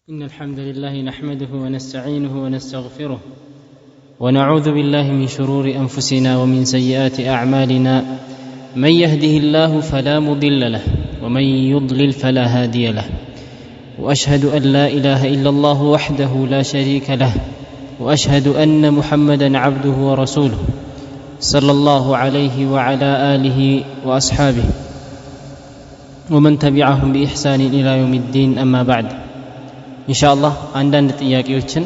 إن الحمد لله نحمده ونستعينه ونستغفره ونعوذ بالله من شرور أنفسنا ومن سيئات أعمالنا من يهده الله فلا مضل له ومن يضلل فلا هادي له وأشهد أن لا إله إلا الله وحده لا شريك له وأشهد أن محمدا عبده ورسوله صلى الله عليه وعلى آله وأصحابه ومن تبعهم بإحسان إلى يوم الدين أما بعد إن شاء الله عندنا ጥያቄዎችን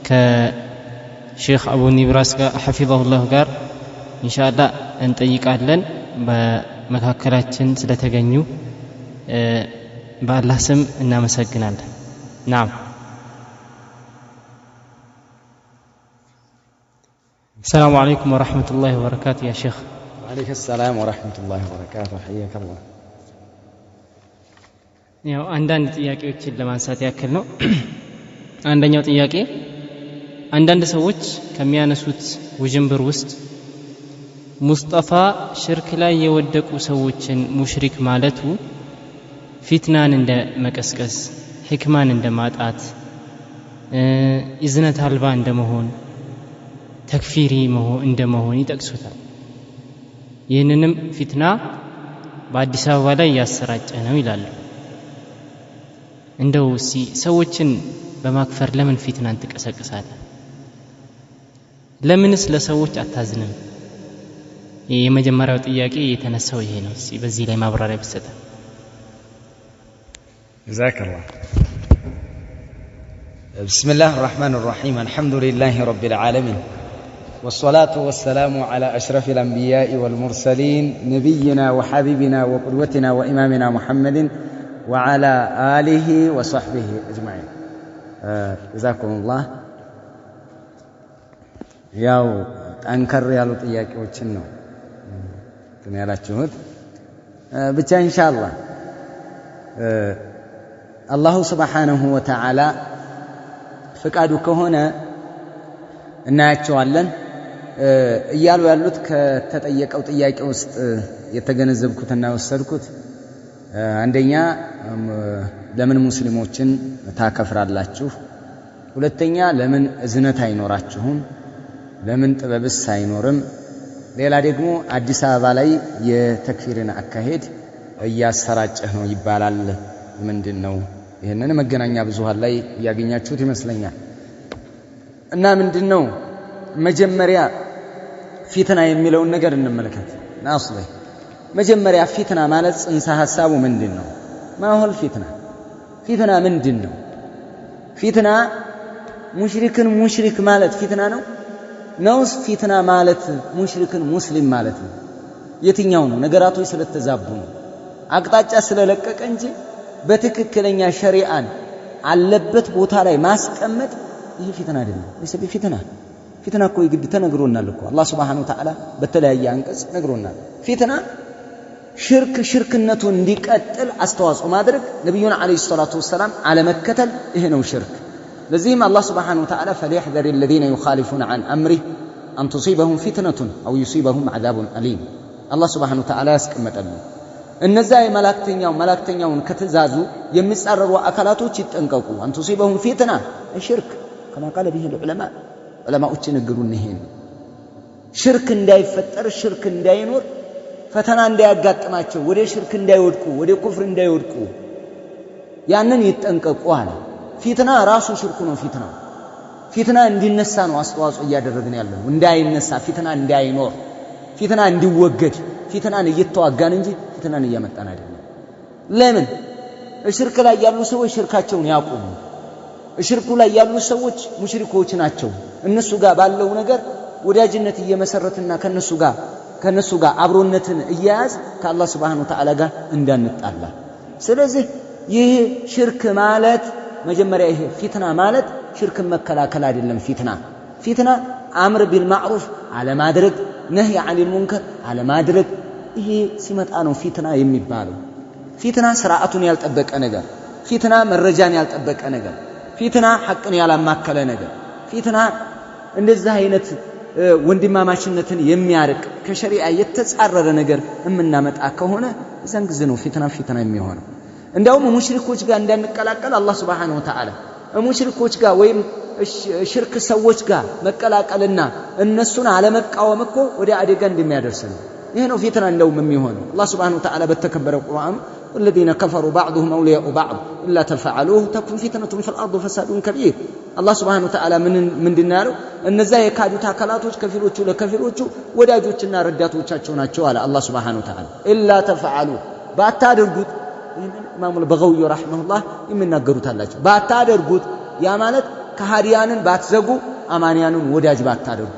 ከሼክ አቡ ኒብራስ ጋር حفظه الله ጋር إن شاء الله እንጠይቃለን በመካከላችን ስለተገኙ በአላህ ስም እናመሰግናለን نعم السلام عليكم ورحمة الله وبركاته يا شيخ وعليكم السلام ورحمة الله وبركاته حياك الله ያው አንዳንድ ጥያቄዎችን ለማንሳት ያክል ነው አንደኛው ጥያቄ አንዳንድ ሰዎች ከሚያነሱት ውጅንብር ውስጥ ሙስጠፋ ሽርክ ላይ የወደቁ ሰዎችን ሙሽሪክ ማለቱ ፊትናን እንደ መቀስቀስ ህክማን እንደ ማጣት ኢዝነት አልባ እንደመሆን ተክፊሪ እንደመሆን ይጠቅሱታል ይህንንም ፊትና በአዲስ አበባ ላይ ያሰራጨ ነው ይላሉ እንደው ሰዎችን በማክፈር ለምን ፊትናን ትቀሰቅሳለህ ለምንስ ለሰዎች አታዝንም የመጀመሪያው ጥያቄ የተነሳው ይሄ ነው በዚህ ላይ ማብራሪያ ብትሰጥ جزاك الله بسم الله الرحمن الرحيم الحمد لله رب العالمين والصلاة والسلام على أشرف الأنبياء والمرسلين نبينا وحبيبنا وقدوتنا وإمامنا محمد وعلى آله وصحبه أجمعين جزاكم الله ያው አንከር ያሉ ጥያቄዎችን ነው ያላችሁት ብቻ ኢንሻአላህ አላሁ Subhanahu Wa Ta'ala ፍቃዱ ከሆነ እናያቸዋለን እያሉ ያሉት ከተጠየቀው ጥያቄ ውስጥ የተገነዘብኩትና ወሰድኩት አንደኛ ለምን ሙስሊሞችን ታከፍራላችሁ ሁለተኛ ለምን እዝነት አይኖራችሁም ለምን ጥበብስ አይኖርም ሌላ ደግሞ አዲስ አበባ ላይ የተክፊርን አካሄድ እያሰራጨህ ነው ይባላል ምንድነው ይሄንን መገናኛ ብዙሃን ላይ ያገኛችሁት ይመስለኛል እና ምንድነው መጀመሪያ ፊትና የሚለውን ነገር እንመልከት ናስለ መጀመሪያ ፊትና ማለት ጽንሰ ሐሳቡ ምንድነው ማሁል ፊትና ምንድነው ፊትና ሙሽሪክን ሙሽሪክ ማለት ፊትና ነው ነውስ ፊትና ማለት ሙሽሪክን ሙስሊም ማለት ነው የትኛው ነው ነገራቶች ስለተዛቡ ነው አቅጣጫ ስለለቀቀ እንጂ በትክክለኛ ሸሪዓን አለበት ቦታ ላይ ማስቀመጥ ይሄ ፊትና አይደለም ለሰብ ፊትና እኮ ይግድ ተነግሮናል እኮ አላህ Subhanahu Wa Ta'ala በተለያየ አንቀጽ ነግሮናል ፊትና ሽርክነቱ እንዲቀጥል አስተዋጽኦ ማድረግ ነብዩና አለይሂ ሰላቱ ወሰለም አለመከተል ይሄ ነው ሽርክ ለዚህም አላህ Subhanahu Wa Ta'ala فليحذر الذين يخالفون عن امره ان تصيبهم فتنه او يصيبهم عذاب اليم አላህ Subhanahu Wa Ta'ala ያስቀመጠል እነዛ መላእክተኛውን ከተዛዙ የሚጻረሩ አካላቶች ይጠንቀቁ ان تصيبهم فتنه الشرك كما قال به العلماء ዑለማዎች ነገሩን ይሄ ሽርክ እንዳይፈጠር ሽርክ እንዳይኖር ፈተና እንዳያጋጥማቸው ወደ ሽርክ እንዳይወድቁ ወደ ኩፍር እንዳይወድቁ ያንን ይጠንቀቁ አለ ፊትና ራሱ ሽርኩ ነው ፊትና እንዲነሳ ነው አስተዋጽኦ እያደረግን ያለው እንዳይነሳ ፊትና እንዳይኖር ፊትና እንዲወገድ ፊትናን እየተዋጋን እንጂ ፊትናን እያመጣን አይደለም ለምን ሽርክ ላይ ያሉ ሰዎች ሽርካቸውን ያቆሙ ሽርኩ ላይ ያሉ ሰዎች ሙሽሪኮች ናቸው እነሱ ጋር ባለው ነገር ወዳጅነት እየመሰረትና ከነሱ ጋር አብሮነትን እያያዝ ከአላህ Subhanahu Wa Ta'ala ጋር እንዳንጣላ ስለዚህ ይሄ ሽርክ ማለት መጀመሪያ ይሄ ፊትና ማለት ሽርክ መከላከል አይደለም ፊትና አምር ቢልማዕሩፍ አለማድረግ ነህይ አኒል ሙንከር አለማድረግ ይሄ ሲመጣ ነው ፊትና የሚባለው ፊትና ስርዓቱን ያልጠበቀ ነገር ፊትና መረጃን ያልጠበቀ ነገር ፊትና ሐቅን ያላማከለ ነገር ፊትና እንደዚህ አይነት ወንድማማችነትን የሚያርቅ ከሸሪዓ የተጻረረ ነገር እምናመጣ ከሆነ እዛን ጊዜ ነው ፊትና የሚሆነው እንደውም ሙሽሪኮች ጋር እንዳንቀላቀል አላህ Subhanahu Wa Ta'ala ሙሽሪኮች ጋር ወይም ሽርክ ሰዎች ጋር መቀላቀልና እነሱን አለመቃወም እኮ ወደ አደጋ እንደሚያደርስ ነው። ይሄ ነው ፊትና እንደውም የሚሆነው። አላህ Subhanahu Wa Ta'ala በተከበረው ቁርአን والذين كفروا بعضهم أولياء بعض إلا تفعلوه تكن فتنة في الأرض وفساد كبير الله سبحانه وتعالى من دينارو እነዚያ የካዱት አካላቶች ከፊሎቹ ለከፊሎቹ ወዳጆችና ረዳቶቻቸው ናቸው አለ አላህ Subhanahu Wa Ta'ala إلا تفعلوا ባታደርጉት ኢማሙ البغوي رحمه الله የሚናገሩት አላቸው ባታደርጉት ያ ማለት ከሃዲያንን ባትዘጉ አማንያንን ወዳጅ ባታደርጉ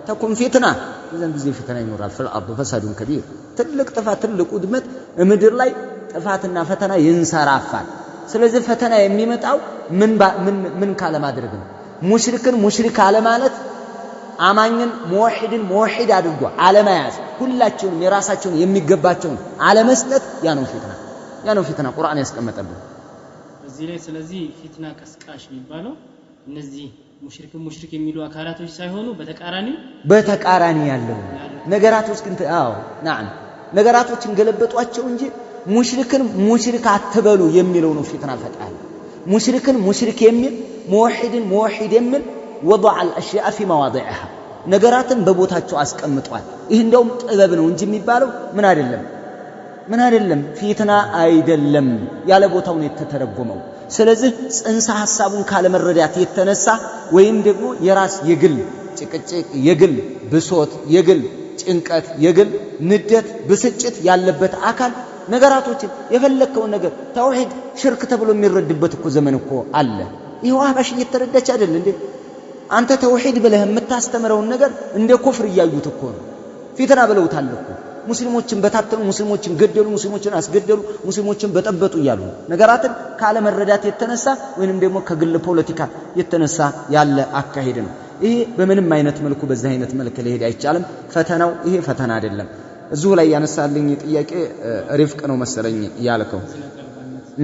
ተኩን ፊትና እዛን ጊዜ ፊትና ይኖራል في الأرض وفساد كبير ትልቅ ጥፋት ትልቅ ውድመት ምድር ላይ ጥፋትና ፈተና ይንሰራፋል። ስለዚህ ፈተና የሚመጣው ምን ካለ ማድረግ ነው? ሙሽሪክን ሙሽሪክ አለ ማለት አማኝን ሙወሂድን ሙወሂድ አድርጎ አለመያዝ ሁላቸውም የራሳቸውን የሚገባቸውን አለመስጠት ያ ነው ፊትና ቁርአን ያስቀመጠልን እዚህ ላይ። ስለዚህ ፊትና ቀስቃሽ የሚባለው እነዚህ ሙሽሪክ የሚሉ አካላቶች ሳይሆኑ በተቃራኒ ያለው ነገራቶች ግን نعم ነገራቶችን ገለበጧቸው እንጂ ሙሽሪክን ሙሽሪክ አትበሉ የሚለው ነው ፊትና ፈጣሪ። ሙሽሪክን ሙሽሪክ የሚል ሙወሂድን ሙወሂድ የሚል وضع الاشياء في مواضعها ነገራትን በቦታቸው አስቀምጧል። ይህ እንደውም ጥበብ ነው እንጂ የሚባለው ምን አይደለም ፊትና አይደለም ያለ ቦታው ነው የተተረጎመው። ስለዚህ ጽንሰ ሐሳቡን ካለ መረዳት የተነሳ ወይም ደግሞ የራስ የግል ጭቅጭቅ የግል ብሶት የግል ጭንቀት የግል ንደት ብስጭት ያለበት አካል ነገራቶችን የፈለከው ነገር ተውሂድ ሽርክ ተብሎ የሚረድበት እኮ ዘመን እኮ አለ። ይሄው አህባሽ እየተረዳች አይደል እንዴ? አንተ ተውሂድ ብለህ የምታስተምረውን ነገር እንደ ኩፍር እያዩት እኮ ነው። ፊትና ብለውታል እኮ ሙስሊሞችን በታተኑ ሙስሊሞችን ገደሉ ሙስሊሞችን አስገደሉ ሙስሊሞችን በጠበጡ እያሉ ነገራትን ካለ መረዳት የተነሳ ወይንም ደግሞ ከግል ፖለቲካ የተነሳ ያለ አካሄድ ነው። ይሄ በምንም አይነት መልኩ በዛ አይነት መልኩ ሊሄድ አይቻልም። ፈተናው ይሄ ፈተና አይደለም። እዚሁ ላይ ያነሳልኝ ጥያቄ ሪፍቅ ነው መሰለኝ ያልከው።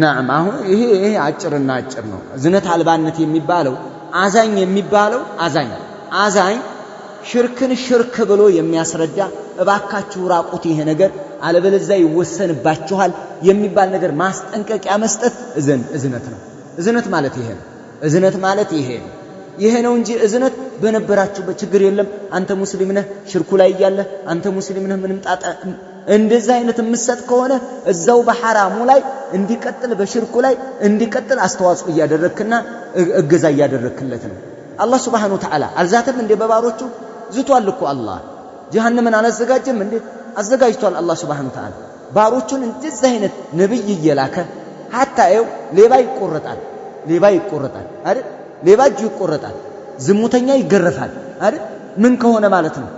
نعم አሁን ይሄ አጭርና አጭር ነው። ዝነት አልባነት የሚባለው አዛኝ የሚባለው አዛኝ ሽርክን ሽርክ ብሎ የሚያስረዳ እባካችሁ ራቁት ይሄ ነገር አለበለዚያ ይወሰንባችኋል የሚባል ነገር ማስጠንቀቂያ መስጠት እዝነት ነው። እዝነት ማለት ይሄ ነው እንጂ እዝነት በነበራችሁበት ችግር የለም አንተ ሙስሊም ነህ ሽርኩ ላይ ያለ አንተ ሙስሊም ነህ ምንም ጣጣ እንደዛ አይነት መስጠት ከሆነ እዛው በሐራሙ ላይ እንዲቀጥል በሽርኩ ላይ እንዲቀጥል አስተዋጽኦ እያደረክና እገዛ እያደረክለት ነው። አላህ Subhanahu Wa Ta'ala አልዛተም እንደ በባሮቹ ዝቷል እኮ አላህ ጀሃነምን አላዘጋጀም እንዴ? አዘጋጅቷል አላህ Subhanahu Wa Ta'ala ባሮቹን እንደዛ አይነት ነብይ እየላከ hatta ሌባ ይቆረጣል አይደል? ሌባ እጁ ይቆረጣል፣ ዝሙተኛ ይገረፋል አይደል? ምን ከሆነ ማለት ነው?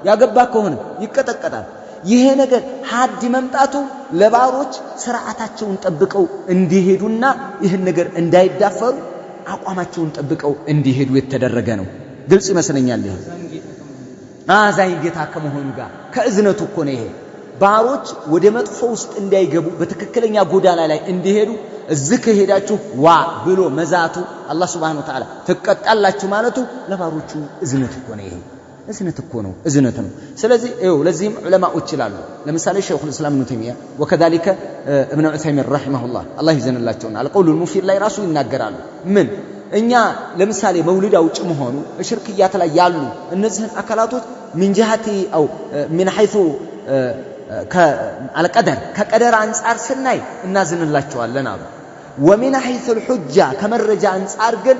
ያገባ ከሆነ ይቀጠቀጣል። ይሄ ነገር ሐድ መምጣቱ ለባሮች ስርዓታቸውን ጠብቀው እንዲሄዱና ይህን ነገር እንዳይዳፈሩ አቋማቸውን ጠብቀው እንዲሄዱ የተደረገ ነው። ግልጽ ይመስለኛል። ይሄ አዛኝ ጌታ ከመሆኑ ጋር ከእዝነቱ እኮ ነው። ይሄ ባሮች ወደ መጥፎ ውስጥ እንዳይገቡ በትክክለኛ ጎዳና ላይ እንዲሄዱ እዚህ ከሄዳችሁ ዋ ብሎ መዛቱ አላህ Subhanahu Wa Ta'ala ተቀጣላችሁ ማለቱ ለባሮቹ እዝነት እኮ ነው። ይሄ እዝነት ነው። ስለዚህ ለዚህም ዑለማዎች ይላሉ። ለምሳሌ ሸይኹል እስላም ኢብኑ ተይሚያ ወከذلك ኢብኑ ዑሰይሚን ረሂመሁላህ አላህ ይዘንላቸውና አልቀውሉል ሙፊድ ላይ ራሱ ይናገራሉ። ምን እኛ ለምሳሌ መውሊድ አውጭ መሆኑ ሽርክያት ላይ ያሉ እነዚህን አካላቶች من جهتي أو من حيث القدر كقدر አንፃር ስናይ እናዝንላቸዋለን አሉ። ومن حيث الحجة ከመረጃ አንፃር ግን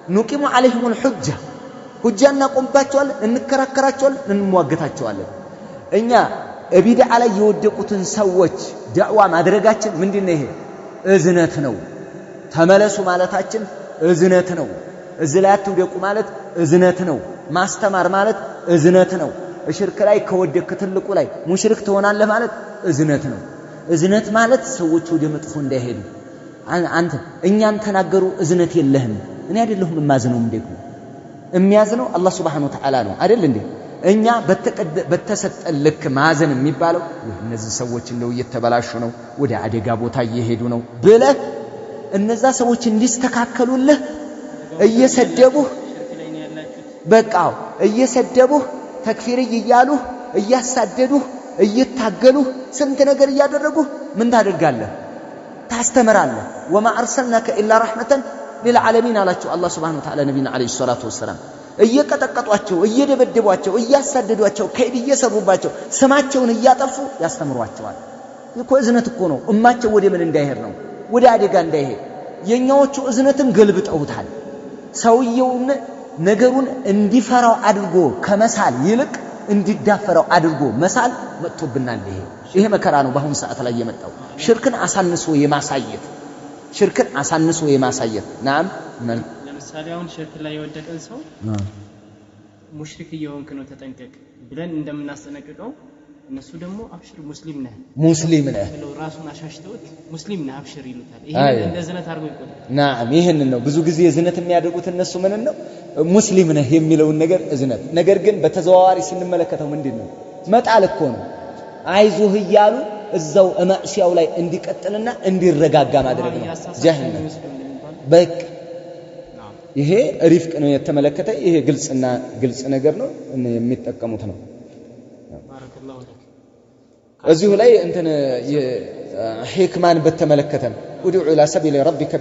نقيم عليهم الحجة حجة እናቆምባቸዋለን፣ እንከራከራቸዋለን፣ እንሟገታቸዋለን። እኛ ቢድዓ ላይ የወደቁትን ሰዎች ዳዕዋ ማድረጋችን ምንድነው? ይሄ እዝነት ነው። ተመለሱ ማለታችን እዝነት ነው። እዚህ ላይ አትውደቁ ማለት እዝነት ነው። ማስተማር ማለት እዝነት ነው። ሽርክ ላይ ከወደክ ትልቁ ላይ ሙሽሪክ ትሆናለህ ማለት እዝነት ነው። እዝነት ማለት ሰዎች ወደ መጥፎ እንዳይሄዱ አንተ እኛን ተናገሩ እዝነት የለህም። እኔ አይደለሁም የማዝነው እንደኩ የሚያዝነው አላህ Subhanahu Wa Ta'ala ነው አይደል እንዴ? እኛ በተሰጠን ልክ ማዘን የሚባለው እነዚህ ሰዎች እንደው እየተበላሹ ነው፣ ወደ አደጋ ቦታ እየሄዱ ነው ብለህ እነዛ ሰዎች እንዲስተካከሉልህ እየሰደቡህ በቃው እየሰደቡህ ተክፊር እያሉህ እያሳደዱህ እየታገሉህ ስንት ነገር እያደረጉህ ምን ታደርጋለህ? ታስተምራለህ። ወማ አርሰልናከ ኢላ ረሕመተን ሊልዓለሚን አላቸው አላህ ሱብሓነሁ ወተዓላ ነቢዩን ዓለይሂ ሰላቱ ወሰላም። እየቀጠቀጧቸው እየደበደቧቸው እያሳደዷቸው ከይድ እየሰሩባቸው ስማቸውን እያጠፉ ያስተምሯቸዋል። ይህ እኮ እዝነት እኮ ነው። እማቸው ወደ ምን እንዳይሄድ ነው? ወደ አደጋ እንዳይሄድ። የኛዎቹ እዝነትን ገልብጠውታል። ሰውየውን ነገሩን እንዲፈራው አድርጎ ከመሳል ይልቅ እንዲዳፈረው አድርጎ መሳል መጥቶብናል። ይሄ መከራ ነው በአሁኑ ሰዓት ላይ የመጣው። ሽርክን አሳንሶ የማሳየት ናም ለምሳሌ አሁን ሽርክ ላይ የወደቀን ሰው ሙሽሪክ እየሆንክ ነው ተጠንቀቅ ብለን እንደምናስጠነቅቀው እነሱ ደግሞ አብሽር ሙስሊም ነህ ብለው ራሱን አሻሽተውት ሙስሊም ነህ አብሽር ይሉታል። ይሄን እንደ ዝነት አድርጎ ይቆጥራል። ናም ይሄን ነው ብዙ ጊዜ ዝነት የሚያደርጉት እነሱ ምን ነው ሙስሊም ነህ የሚለውን ነገር እዝነት። ነገር ግን በተዘዋዋሪ ስንመለከተው ምንድነው መጣል እኮ ነው። አይዞህ እያሉ እዛው ማዕሲያው ላይ እንዲቀጥልና እንዲረጋጋ ማድረግ ነው። ጀሃነም በቃ ይሄ ሪፍቅ ነው የተመለከተ። ይሄ ግልጽ ነገር ነው የሚጠቀሙት ነው። ባረከላሁ ለክ እዚሁ ላይ እንትን ሕክማን በተመለከተ ادع الى سبيل ربك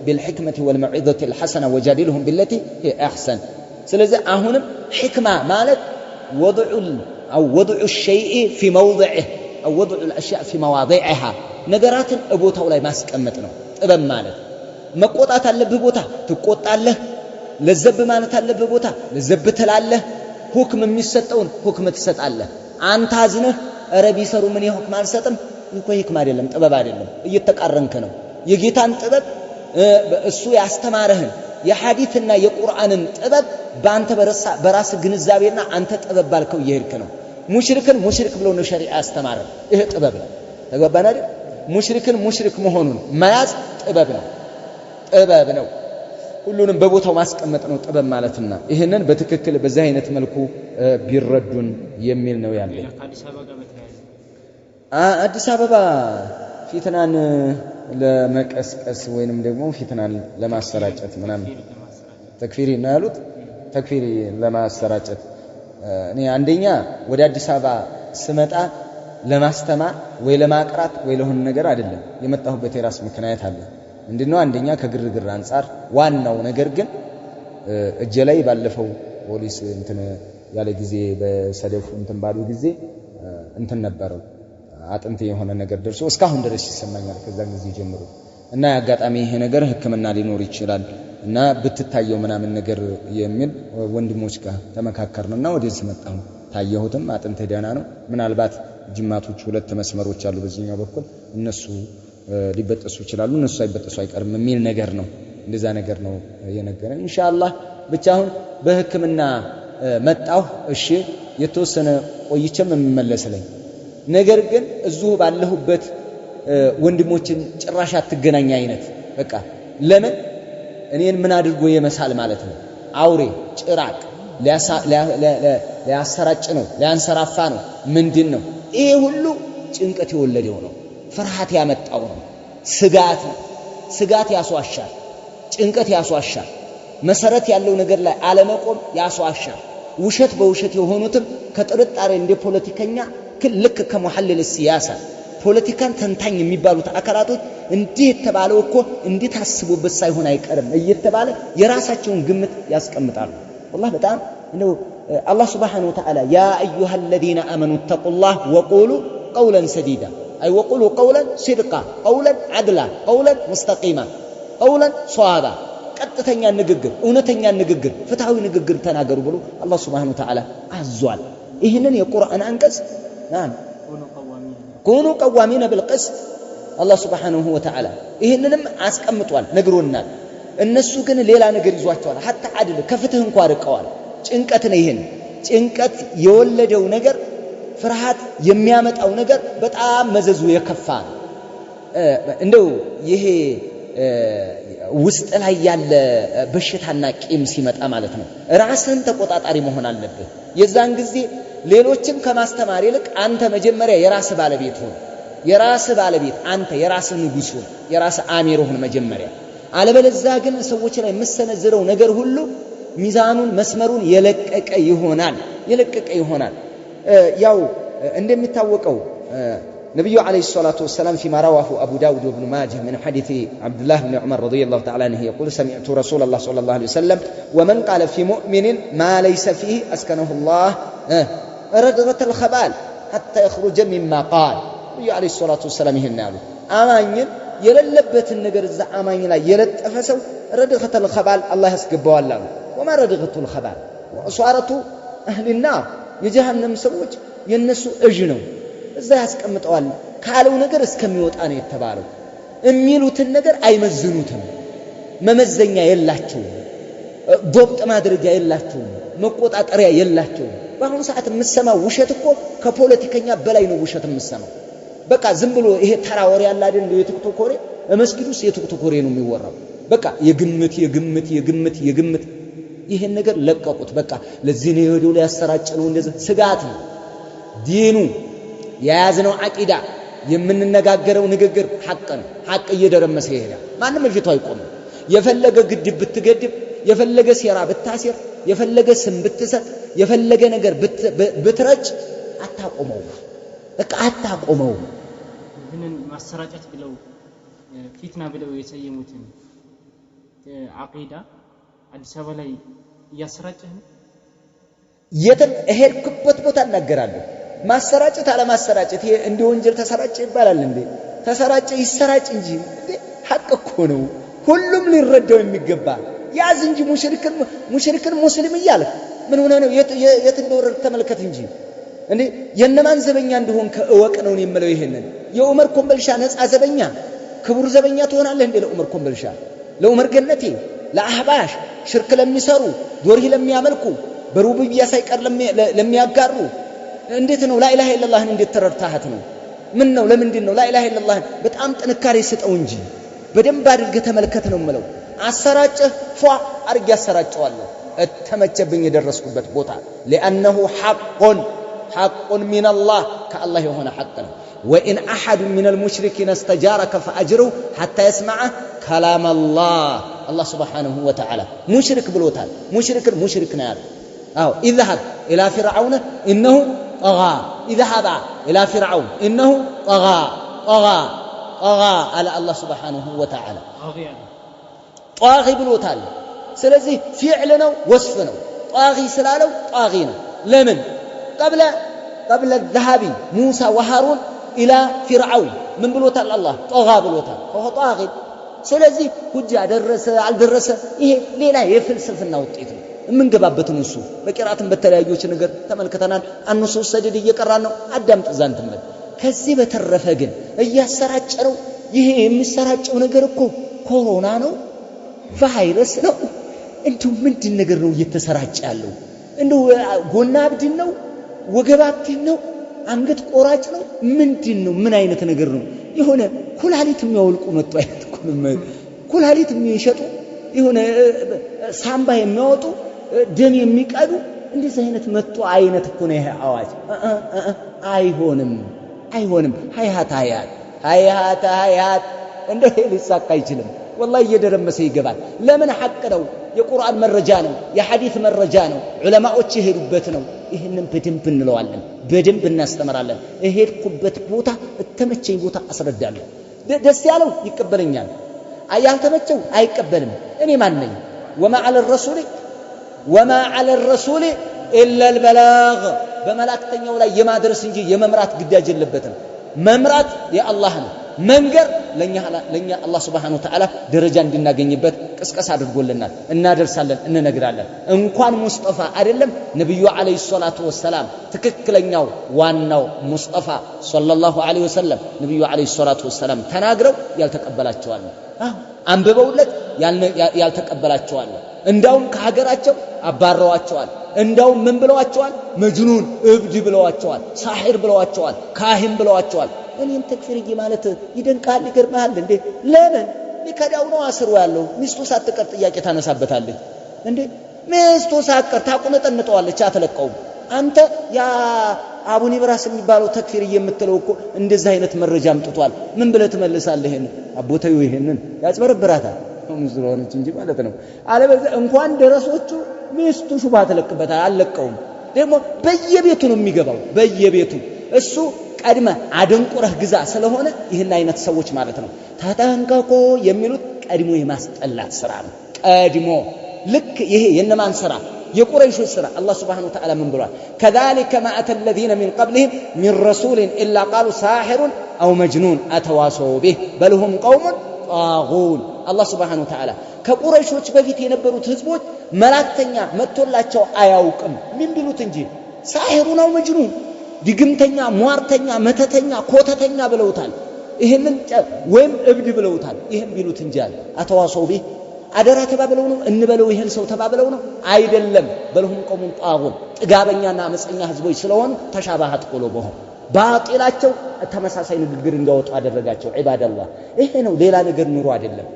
بالحكمه والموعظه الحسنه وجادلهم بالتي هي احسن። ስለዚህ አሁንም ሕክማ ማለት وضع الشيء في موضعه او وضع الاشياء في مواضعها ነገራትን ቦታው ላይ ማስቀመጥ ነው ጥበብ ማለት። መቆጣት አለብህ ቦታ ትቆጣለህ፣ ለዘብ ማለት አለብህ ቦታ ለዘብ ትላለህ፣ ሁክም የሚሰጠውን ሁክም ትሰጣለህ። አንተ አዝነህ ኧረ ቢሰሩ ምን ይሁክም አልሰጥም እኮ ህክማ አይደለም ጥበብ አይደለም፣ እየተቃረንክ ነው። የጌታን ጥበብ እሱ ያስተማረህን የሐዲስና የቁርአንን ጥበብ በአንተ በራስ ግንዛቤና አንተ ጥበብ ባልከው እየሄድክ ነው። ሙሽሪክን ሙሽሪክ ብሎ ነው ሸሪዓ ያስተማረ። ይሄ ጥበብ ነው። ተገባና አይደል? ሙሽሪክን ሙሽሪክ መሆኑን መያዝ ጥበብ ነው። ሁሉንም በቦታው ማስቀመጥ ነው ጥበብ ማለትና ይሄንን በትክክል በዚህ አይነት መልኩ ቢረዱን የሚል ነው ያለው። አዲስ አበባ ፊትናን ለመቀስቀስ ወይንም ደግሞ ፊትናን ለማሰራጨት ምናምን ተክፊሪ ነው ያሉት። ተክፊሪ ለማሰራጨት እኔ አንደኛ ወደ አዲስ አበባ ስመጣ ለማስተማር ወይ ለማቅራት ወይ ለሆነ ነገር አይደለም የመጣሁበት የራስ ምክንያት አለ። ምንድነው? አንደኛ ከግርግር አንፃር፣ ዋናው ነገር ግን እጄ ላይ ባለፈው ፖሊስ እንትን ያለ ጊዜ በሰደፉ እንትን ባሉ ጊዜ እንትን ነበረው አጥንቴ የሆነ ነገር ደርሶ እስካሁን ድረስ ይሰማኛል ከዛን ጊዜ ጀምሮ እና ያጋጣሚ ይሄ ነገር ህክምና ሊኖር ይችላል እና ብትታየው ምናምን ነገር የሚል ወንድሞች ጋር ተመካከርንና ወደዚህ መጣሁ። ታየሁትም አጥንቴ ደህና ነው። ምናልባት ጅማቶች ሁለት መስመሮች አሉ በዚህኛው በኩል እነሱ ሊበጠሱ ይችላሉ፣ እነሱ ሳይበጠሱ አይቀርም የሚል ነገር ነው። እንደዛ ነገር ነው የነገረን። ኢንሻአላህ ብቻ አሁን በህክምና መጣሁ። እሺ የተወሰነ ቆይቼም የምመለስልኝ ነገር ግን እዚሁ ባለሁበት ወንድሞችን ጭራሽ አትገናኝ አይነት በቃ ለምን እኔን ምን አድርጎ የመሳል ማለት ነው። አውሬ ጭራቅ ሊያሰራጭ ነው፣ ሊያንሰራፋ ነው። ምንድነው ይሄ ሁሉ? ጭንቀት የወለደው ነው፣ ፍርሃት ያመጣው ነው። ስጋት ያስዋሻል፣ ጭንቀት ያስዋሻል። መሰረት ያለው ነገር ላይ አለመቆም ያስዋሻል። ውሸት በውሸት የሆኑትም ከጥርጣሬ እንደ ፖለቲከኛ ልክ ከመሐለል ሲያሳ ፖለቲካን ተንታኝ የሚባሉት አካላቶች እንዲህ የተባለው እኮ እንዴት አስቦበት ሳይሆን አይቀርም እየተባለ የራሳቸውን ግምት ያስቀምጣሉ። والله በጣም ነው አላህ Subhanahu Wa Ta'ala ያ አዩሃ الذين آمنوا اتقوا الله وقولوا قولا سديدا أي وقولوا قولا صدقا قولا عدلا قولا مستقيما قولا صوابا ቀጥተኛ ንግግር፣ እውነተኛ ንግግር፣ ፍትሃዊ ንግግር ተናገሩ ብሎ አላህ Subhanahu Wa Ta'ala አዟል። ይሄንን የቁርአን አንቀጽ ናም ኩኑ ቀዋሚና بالقسط አላህ Subhanahu Wa Ta'ala ይሄንንም አስቀምጧል፣ ነግሮናል። እነሱ ግን ሌላ ነገር ይዟቸዋል። hatta አድል ከፍትህ እንኳን ርቀዋል። ጭንቀት ነው። ይሄን ጭንቀት የወለደው ነገር ፍርሃት የሚያመጣው ነገር በጣም መዘዙ የከፋ ነው። እንደው ይሄ ውስጥ ላይ ያለ በሽታና ቂም ሲመጣ ማለት ነው ራስን ተቆጣጣሪ መሆን አለብህ። የዛን ጊዜ ሌሎችን ከማስተማር ይልቅ አንተ መጀመሪያ የራስ ባለቤት ሁን። የራስ ባለቤት አንተ የራስ ንጉስ ሁን፣ የራስ አሚር ሁን መጀመሪያ። አለበለዚያ ግን ሰዎች ላይ መሰነዝረው ነገር ሁሉ ሚዛኑን መስመሩን የለቀቀ ይሆናል። ያው እንደሚታወቀው ነብዩ አለይሂ ሰላቱ ወሰለም فيما رواه ابو داود وابن ماجه من حديث عبد الله بن عمر رضي الله تعالى عنه يقول سمعت رسول الله صلى الله عليه وسلم ومن قال في مؤمن ما ليس فيه اسكنه الله ردغة الخبال حتى يخرج مما قال ነብዩ አለይሂ ሰላቱ ወሰለም ይሄን ያሉ አማኝን የሌለበትን ነገር እዛ አማኝ ላይ የለጠፈ ሰው ردغة الخبال الله ያስገባዋል አሉ وما ردغة الخبال وصارت اهل النار የጀሃነም ሰዎች የነሱ እጅ ነው እዛ ያስቀምጠዋል ካለው ነገር እስከሚወጣ ነው የተባለው የሚሉትን ነገር አይመዝኑትም መመዘኛ የላቸው ዶብጥ ማድረጊያ የላቸው መቆጣጠሪያ የላቸው በአሁኑ ሰዓት የምሰማው ውሸት እኮ ከፖለቲከኛ በላይ ነው ውሸት የምሰማው በቃ ዝም ብሎ ይሄ ተራ ወሬ ያለ አይደል የቲክቶክ ወሬ መስጊድ ውስጥ የቲክቶክ ወሬ ነው የሚወራው በቃ የግምት ይሄን ነገር ለቀቁት በቃ ለዚህ ነው የሄደው ሊያሰራጭ ነው እንደዚህ ስጋት ነው ዲኑ የያዝነው አቂዳ የምንነጋገረው ንግግር ሐቅ እየደረመሰ ይሄዳል ማንንም ፊቱ አይቆም የፈለገ ግድብ ብትገድብ የፈለገ ሴራ ብታሴር የፈለገ ስም ብትሰጥ የፈለገ ነገር ብትረጭ አታቆመው በቃ አታቆመው ይህንን ማሰራጨት ብለው ፊትና ብለው የሰየሙትን አቂዳ አዲስ አበባ ላይ ያሰራጨህ የትም እሄድኩበት ቦታ እናገራለሁ ማሰራጨት አለ ማሰራጨት ይሄ እንደ ወንጀል ተሰራጨ ይባላል እንዴ ተሰራጨ ይሰራጭ እንጂ እንዴ ሐቅ እኮ ነው ሁሉም ሊረዳው የሚገባ ያዝ እንጂ ሙሽሪክን ሙስሊም ይያል ምን ሆነ ነው የት እንደወረደ ተመልከት እንጂ እንዴ የነማን ዘበኛ እንደሆን ከእወቅ ነው የምለው ይሄንን የዑመር ኮምበልሻ ነፃ ዘበኛ ክቡር ዘበኛ ትሆናለህ እንዴ ለዑመር ኮምበልሻ ለዑመር ገነቴ ለአህባሽ ሽርክ ለሚሰሩ ዶርሂ ለሚያመልኩ በሩብያ ሳይቀር ለሚያጋሩ እንዴት ነው لا اله الا الله እንዴት ተረድታህት ነው ምን ነው ለምንድን ነው لا اله الا الله በጣም ጥንካሬ ስጠው እንጂ በደንብ አድርገህ ተመልከት ነው የምለው አሰራጨህ ፏ አርግ ያሰራጨዋለሁ ተመቸብኝ የደረስኩበት ቦታ لانه حق من الله كالله هنا حق وان احد من المشركين استجارك فاجره حتى يسمع كلام الله سبحانه وتعالى مشرك بلوتال مشرك ነው ያለው اذهب الى فرعون انه طغى اذهب الى فرعون انه طغى على الله سبحانه وتعالى طاغي بلوتال ስለዚህ فعل ነው وصف ነው طاغي ስላለው طاغي ነው ለምን قبل الذهاب موسى وهارون الى فرعون من بلوتال الله طغى بلوتال فهو طاغي ስለዚህ ሁጃ ደረሰ አልደረሰ ይሄ ሌላ የፍልስፍና ውጤት ነው የምንገባበት ነው እሱ በቂራትን በተለያዩች ነገር ተመልከተናል አንሱ ሰደድ እየቀራን ነው አዳምጥ ዛንተመል ከዚህ በተረፈ ግን እያሰራጨው ይሄ የሚሰራጨው ነገር እኮ ኮሮና ነው ቫይረስ ነው እንዴው ምንድን ነገር ነው እየተሰራጨ ያለው እንዴው ጎናብድን ነው ወገባክን ነው አንገት ቆራጭ ነው ምንድነው ምን አይነት ነገር ነው የሆነ ኩላሊት የሚያወልቁ መጡ አይነት ኩላሊት የሚሸጡ የሆነ ሳምባ የሚያወጡ ደም የሚቀዱ እንደዚህ አይነት መጡ አይነት እኮ ነው ይሄ አዋጅ አይሆንም ሃያት እንደው ሊሳካ አይችልም والله እየደረመሰ ይገባል ለምን ሐቅ ነው የቁርአን መረጃ ነው የሐዲስ መረጃ ነው ዑለማዎች ይሄዱበት ነው ይሄንን በደንብ እንለዋለን በደንብ እናስተምራለን እሄድኩበት ቦታ እተመቸኝ ቦታ አስረዳለሁ ደስ ያለው ይቀበለኛል ያልተመቸው አይቀበልም እኔ ማን ነኝ وما على الرسول الا البلاغ በመላእክተኛው ላይ የማድረስ እንጂ የመምራት ግዳጅ የለበትም መምራት የአላህ ነው መንገር ለኛ አላህ Subhanahu Wa Ta'ala ደረጃ እንድናገኝበት ቅስቀሳ አድርጎልናል እናደርሳለን እንነግራለን እንኳን ሙስጠፋ አይደለም ነብዩ አለይሂ ሰላቱ ወሰለም ትክክለኛው ዋናው ሙስጠፋ ሰለላሁ ዐለይሂ ወሰለም ነብዩ አለይሂ ሰላቱ ወሰለም ተናግረው ያልተቀበላቸዋል አንበበውለት ያልተቀበላቸዋል እንዳውም ከሀገራቸው አባረዋቸዋል እንዳውም ምን ብለዋቸዋል መጅኑን እብድ ብለዋቸዋል ሳሂር ብለዋቸዋል ካህን ብለዋቸዋል እኔም ተክፊርዬ ማለት ይደንቃል ይገርማል እንዴ ለምን ይከዳው ነው አስሩ ያለው ሚስቱ ሳትቀር ጥያቄ ታነሳበታለች እንዴ ሚስቱ ሳትቀር ታቁነጠንጠዋለች አትለቀው አንተ ያ አቡኒ ብራስ የሚባለው ተክፊርዬ የምትለው እኮ እንደዚህ አይነት መረጃ አምጥቷል ምን ብለህ ትመልሳለህ ይሄን አቦታዩ ይሄንን ያጽበረብራታል ሙዝሮነች እንጂ ማለት ነው አለበዛ እንኳን ደረሶቹ ሚስቱ ሹባ ተለቅበታል አለቀው ደግሞ በየቤቱ ነው የሚገባው በየቤቱ እሱ ቀድመ አደንቁረህ ግዛ ስለሆነ ይህን አይነት ሰዎች ማለት ነው ተጠንቀቁ የሚሉት ቀድሞ የማስጠላት ስራ ነው። ቀድሞ ልክ ይሄ የነማን ስራ? የቁረይሾች ስራ። አላህ Subhanahu Wa Ta'ala ምን ብሏል? كذلك ما أتى الذين من قبلهم من رسول إلا قالوا ساحر أو مجنون أتواصوا به بل هم قوم طاغون አላህ Subhanahu Wa Ta'ala ከቁረይሾች በፊት የነበሩት ህዝቦች መላእክተኛ መጥቶላቸው አያውቅም ምን ቢሉት እንጂ ሳሂሩ ነው መጅኑን ድግምተኛ ሟርተኛ መተተኛ ኮተተኛ ብለውታል። ይሄንን ወይም እብድ ብለውታል። ይሄን ቢሉት እንጂ አለ አተዋሰው ቢህ አደራ ተባብለው ነው እንበለው ይሄን ሰው ተባብለው ነው አይደለም። በልሁም ቆሙን ጣጉን ጥጋበኛና አመፀኛ ህዝቦች ስለሆኑ ተሻባሃት ቁሉብሁም ባጢላቸው ተመሳሳይ ንግግር እንዲያወጡ አደረጋቸው። ዒባደላህ ይሄ ነው ሌላ ነገር ኑሮ አይደለም።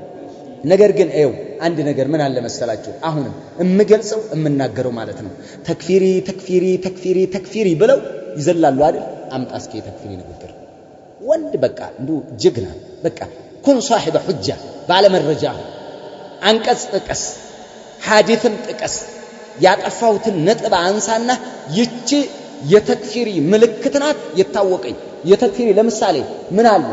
ነገር ግን አይው አንድ ነገር ምን አለ መሰላችሁ አሁንም እምገልጸው እምናገረው ማለት ነው ተክፊሪ ተክፊሪ ተክፊሪ ተክፊሪ ብለው ይዘላሉ አይደል? አምጣ እስኪ ተክፊሪ ንግግር ወንድ በቃ እንዱ ጀግና በቃ ኩን صاحب حجه ባለ መረጃ አንቀጽ ጥቀስ ሐዲስን ጥቀስ ያጠፋውትን ነጥብ አንሳና ይቺ የተክፊሪ ምልክት ናት የታወቀኝ የተክፊሪ ለምሳሌ ምን አለ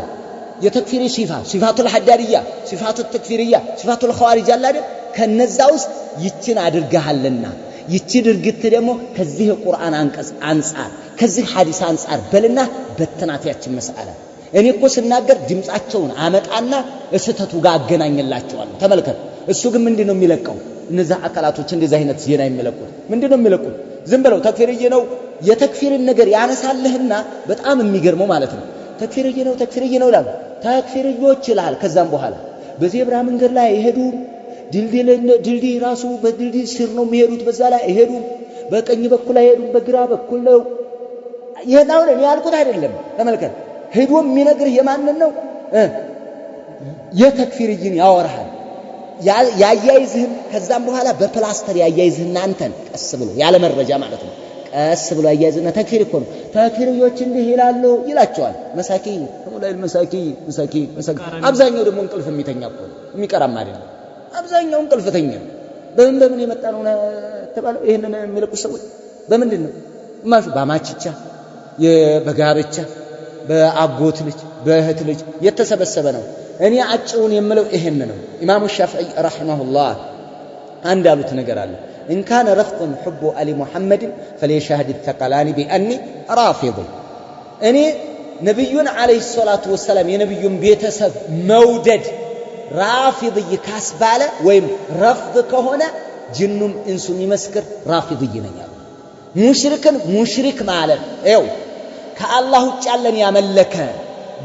የተክፊሪ ሲፋቱል ሐዳሪያ ሲፋቱል ተክፊሪያ ሲፋቱል ኸዋሪጅ አለ አይደል? ከነዛ ውስጥ ይችን አድርገሃልና ይቺ ድርግት ደግሞ ከዚህ ቁርአን አንቀጽ አንፃር ከዚህ ሐዲስ አንፃር በልና በተናቲያችን መስአላ እኔ እኮ ስናገር ድምጻቸውን አመጣና እስተቱ ጋር አገናኝላቸዋለሁ። ተመልከት። እሱ ግን ምንድነው የሚለቀው? እነዛ አካላቶች እንደዚህ አይነት ዜና የሚለቁት ምንድነው የሚለቁት? ዝም ብለው ተክፊርዬ ነው የተክፊርን ነገር ያነሳልህና በጣም የሚገርመው ማለት ነው ተክፊርዬ ነው ይላል። ተክፊርዮች ይላል። ከዛም በኋላ በዜብራ መንገድ ላይ ይሄዱ ድልድይ ራሱ በድልድይ ስር ነው የሚሄዱት። በዛ ላይ ይሄዱ በቀኝ በኩል አይሄዱም በግራ በኩል ነው። ይሄናው ነው ያልኩት አይደለም። ተመልከት። ሄዶ የሚነግርህ የማንን ነው? የተክፊርይን ያወራሃል ያያይዝህን ከዛም በኋላ በፕላስተር ያያይዝህና አንተን ቀስ ብሎ ያለ መረጃ ማለት ነው ቀስ ብሎ ያያይዝና ተክፊር እኮ ነው ተክፊርዮች እንዲህ ይላሉ ይላቸዋል። መሳኪን ወላሂ መሳኪን አብዛኛው ደግሞ እንቅልፍ የሚተኛ እኮ የሚቀራም አይደለም። አብዛኛው እንቅልፍተኛ በምን የመጣ ነው ተባለው ይሄንን የሚለቁ ሰዎች በምንድን ነው ማሹ ባማችቻ የበጋብቻ በአጎት ልጅ በእህት ልጅ የተሰበሰበ ነው። እኔ አጭውን የምለው ይሄን ነው። ኢማሙ ሻፊዒ ረሂመሁላህ አንድ ያሉት ነገር አለ إن كان رفض حب آل محمد فليشهد الثقلان بأني رافض أني نبي عليه الصلاة والسلام ينبي بيتسب مودد رافض يكاسباله ويم رفض كهنا جنم إنسان يمسكر رافض ينيال مشرك معلن أيو كالله تعالى يملك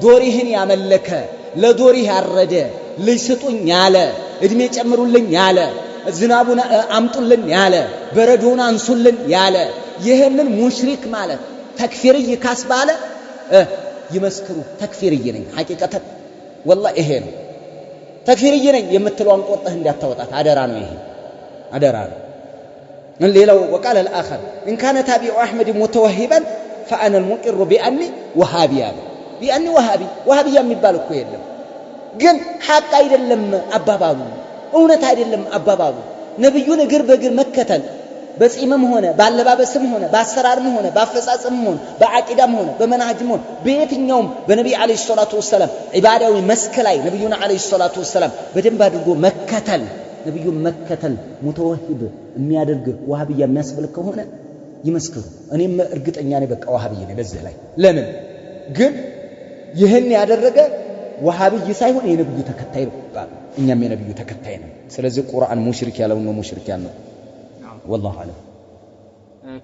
دوريهن يملك لدوريه الرد ليستون ياله ادمي ጨምሩልኝ ያለ ዝናቡን አምጡልን ያለ በረዶን አንሱልን ያለ ይሄንን ሙሽሪክ ማለት ተክፊርይ ካስባለ ይመስክሩ ተክፊርይ ነኝ ሐቂቀተ والله ይሄ ነው ተክፊርይ ነኝ የምትለውን ቆርጠህ እንዲያታወጣት አደራ ነው። ይሄ አደራ ነው። ሌላው وقال الاخر ان كان تابع احمد متوهبا فانا المقر باني وهابي باني وهابي የሚባል እኮ የለም ግን ሐቅ አይደለም አባባሉ እውነት አይደለም አባባሉ። ነብዩን እግር በእግር መከተል በጺምም ሆነ ባለባበስም ሆነ በአሰራርም ሆነ በአፈጻጸምም ሆነ በአቂዳም ሆነ በመናጅም ሆነ በየትኛውም በነብዩ አለይሂ ሰላቱ ወሰለም ኢባዳዊ መስክ ላይ ነብዩን አለይሂ ሰላቱ ወሰለም በደንብ አድርጎ መከተል ነብዩን መከተል ሙተወሂብ የሚያደርግ ወሃቢያ የሚያስብል ከሆነ ይመስክሩ። እኔም እርግጠኛ ነኝ በቃ ወሃቢይ ነኝ በዚህ ላይ። ለምን ግን ይሄን ያደረገ ወሃቢይ ሳይሆን የነብዩ ተከታይ ነው ባል እኛም የነብዩ ተከታይ ነን። ስለዚህ ቁርአን ሙሽሪክ ያለው ነው ሙሽሪክ ያለው والله اعلم።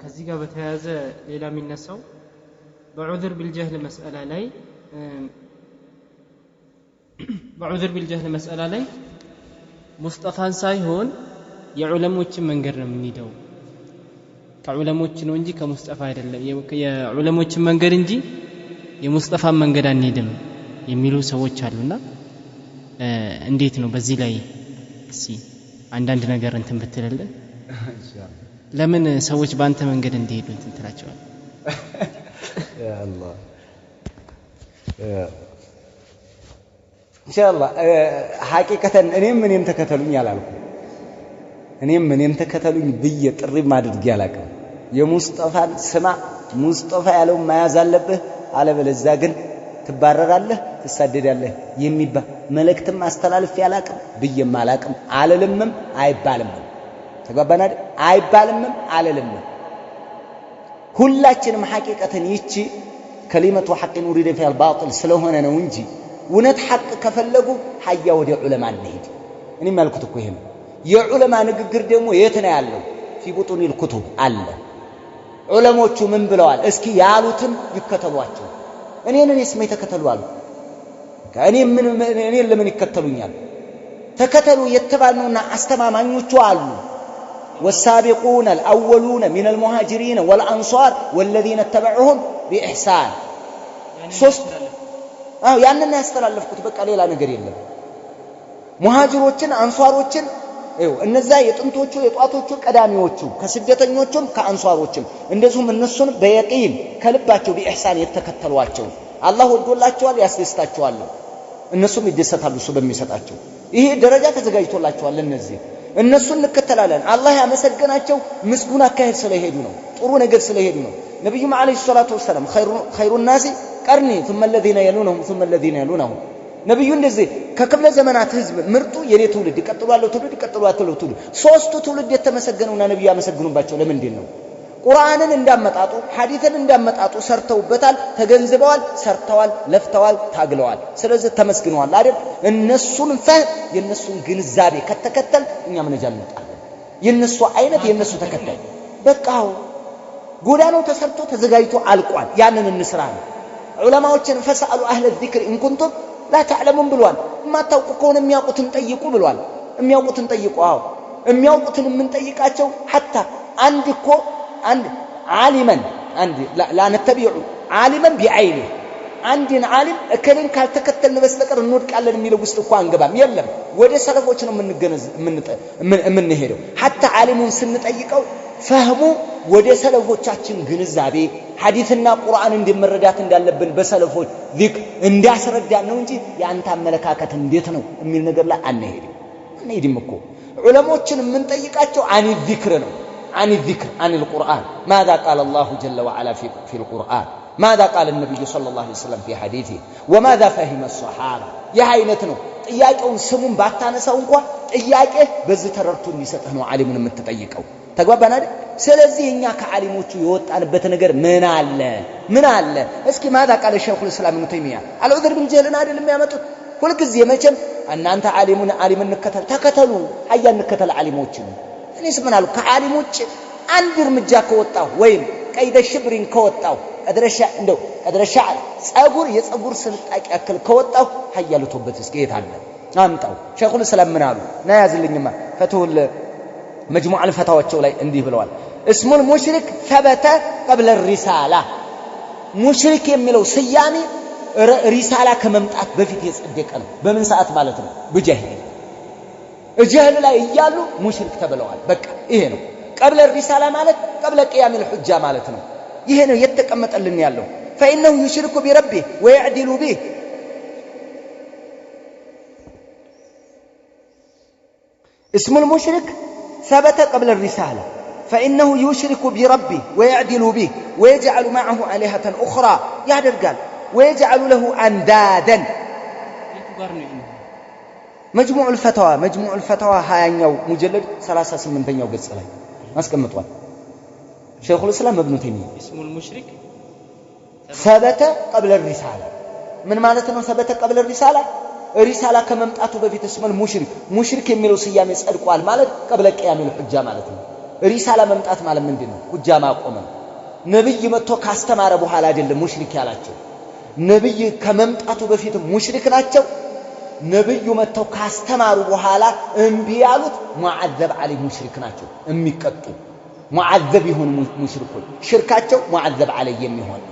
ከዚህ ጋር በተያያዘ ሌላ የሚነሳው በዑذር بالجهل መስአላ ላይ ሙስጠፋን ሳይሆን የዑለሞችን መንገድ ነው የምንሄደው ከዑለሞች ነው እንጂ ከሙስጠፋ አይደለም የዑለሞችን መንገድ እንጂ የሙስጠፋን መንገድ አንሄድም የሚሉ ሰዎች አሉና እንዴት ነው በዚህ ላይ እሺ አንዳንድ ነገር እንትን ብትልልን ኢንሻአላህ ለምን ሰዎች ባንተ መንገድ እንዲሄዱ እንትን ትላቸዋል? ያ አላህ ኢንሻአላህ ሐቂቀተን እኔም ተከተሉኝ አላልኩም። እኔም ተከተሉኝ ብዬ ጥሪ ማድረግ ያላቀም የሙስጠፋን ስማ ሙስጠፋ ያለው መያዝ አለብህ አለበለዚያ ግን ትባረራለህ ትሳደዳለህ የሚባል መልእክትም አስተላልፍ ያላቅም ብዬም አላቅም አለልምም አይባልም ተገባና አይባልም አለልም ሁላችንም ሐቂቀተን ይቺ ከሊመቱ ሐቅ ኑሪደ ፊል ባጢል ስለሆነ ነው እንጂ እውነት ሐቅ ከፈለጉ ሐያ ወደ ዑለማ እንሂድ እኔ ማልኩት እኮ ይሄ ነው የዑለማ ንግግር ደግሞ የት ነው ያለው في بطون الكتب አለ ዑለሞቹ ምን ብለዋል እስኪ ያሉትን ይከተሏቸው እኔን እስሜ ተከተሉ አሉ እኔን ለምን ይከተሉኛል ተከተሉ የተባሉና አስተማማኞቹ አሉ والسابقون الأولون من المهاجرين والأنصار والذين اتبعوهم بإحسان ሶስት ያንን ያስተላልፍኩት በቃ ሌላ ነገር የለም ሙሃጅሮችን አንሷሮችን እነዛ የጥንቶቹ የጧቶቹ ቀዳሚዎቹ ከስደተኞቹም ከአንሷሮችም እንደዚሁም እነሱን በየቂን ከልባቸው በኢህሳን የተከተሏቸው አላህ ወዶላቸዋል ያስደስታቸዋል እነሱም ይደሰታሉ እሱ በሚሰጣቸው ይሄ ደረጃ ተዘጋጅቶላቸዋል እነሱን እንከተላለን አላህ ያመሰገናቸው ምስጉን አካሄድ ስለሄዱ ነው ጥሩ ነገር ስለሄዱ ነው ነብዩ መሐመድ ሰለላሁ ዐለይሂ ወሰለም خير الناس قرني ثم الذين يلونهم ثم الذين يلونهم ነብዩ እንደዚህ ከክፍለ ዘመናት ህዝብ ምርጡ የኔ ትውልድ ይቀጥሏል ትውልድ ሶስቱ ትውልድ የተመሰገኑና ነብዩ ያመሰግኑባቸው ለምንድን ነው ቁርአንን እንዳመጣጡ ሐዲስን እንዳመጣጡ ሰርተውበታል ተገንዝበዋል ሰርተዋል ለፍተዋል ታግለዋል ስለዚህ ተመስግነዋል አይደል እነሱን የነሱን ግንዛቤ ከተከተል እኛም ነጃ እንወጣለን የነሱ አይነት የነሱ ተከታይ በቃው ጎዳናው ተሰርቶ ተዘጋጅቶ አልቋል ያንን እንስራ ነው ዑለማዎችን ፈሰአሉ አህለ الذكر ان كنتم لا تعلمون ብሏል ማታውቁ ከሆነ የሚያውቁትን ጠይቁ ብሏል የሚያውቁትን ጠይቁ የሚያውቁትን ምን ጠይቃቸው حتى عند عالما لا نتبع عالما بعينه عندنا عالم እከሌን ካልተከተልን በስተቀር እንወድቃለን የሚለው ውስጥ እንኳን አንገባም የለም ወደ ሰለፎች ነው የምንሄደው حتى ዓሊሙን ስንጠይቀው ፈህሙ ወደ ሰለፎቻችን ግንዛቤ ሐዲስና ቁርአን እንደመረዳት እንዳለብን በሰለፎች ዚክር እንዲያስረዳን ነው እንጂ ያንተ አመለካከት እንዴት ነው የሚል ነገር ላይ አንሄድም እኮ ዑለሞችን የምንጠይቃቸው አን ዚክር ነው عن الذكر عن القرآن ماذا قال الله جل وعلا في القرآن ماذا قال النبي صلى الله عليه وسلم في حديثه وماذا فهم الصحابة يا عينت ነው ጥያቄውን ስሙን ባታነሳው እንኳን ጥያቄ በዚህ ተረርቶ የሚሰጥህ ነው ዓሊሙን የምትጠይቀው ተግባባና ስለዚህ እኛ ከዓሊሞቹ የወጣንበት ነገር ምን አለ እስኪ ማዳ ቃል ሸይኹ الاسلام ابن تيميه አልዑذር بالجهل አይደለም ያመጡት ሁሉ ጊዜ መቼም እናንተ ዓሊምን ተከተሉ ሀያ እንከተል ዓሊሞችን እኔስ ምን አሉ ከዓሊሞች አንድ እርምጃ ከወጣው ወይም ቀይደ ሽብሪን ከወጣው ቀድረሻ ጸጉር የጸጉር ስልጣቂ ያክል ከወጣው ሀያሉቶበት እስኪ የታለ አምጣው ሸይኹ الاسلام ምን አሉ ና ያዝልኝማ ፈትሁል مجموع الفتاوى ላይ እንዲህ ብለዋል اسم المشرك ثبت قبل الرساله ሙሽሪክ የሚለው ስያሜ ሪሳላ ከመምጣት በፊት የጸደቀ ነው በምን ሰዓት ማለት ነው በጀህል ላይ እያሉ ሙሽሪክ ተብለዋል በቃ ይሄ ነው قبل الرساله ማለት قبل قيام الحجه ማለት ነው ይሄ ነው የተቀመጠልን ያለው فانه يشرك بربه ويعدل به اسم المشرك ثبت قبل الرسالة فإنه يشرك بربه ويعدل به ويجعل معه آلهة أخرى قال ويجعل له أندادا مجموع الفتوى هاينيو مجلد 38 قص ላይ ማስቀምጧል شيخ الإسلام ابن تيمية اسم المشرك ثبت قبل الرسالة من معناته ثبت قبل الرسالة ሪሳላ ከመምጣቱ በፊት እስመል ሙሽሪክ የሚለው ስያሜ ጸድቋል ማለት قبل قيام الحجه ማለት ነው ሪሳላ መምጣት ማለት ምንድነው ሁጃ ማቆም ነብይ መጥቶ ካስተማረ በኋላ አይደለም ሙሽሪክ ያላቸው ነብይ ከመምጣቱ በፊት ሙሽሪክ ናቸው ነብዩ መጥተው ካስተማሩ በኋላ እንቢ ያሉት ሙዓዘብ አለይ ሙሽሪክ ናቸው የሚቀጡ ሙዓዘብ ይሁን ሙሽሪኮች ሽርካቸው ሙዓዘብ አለይ የሚሆን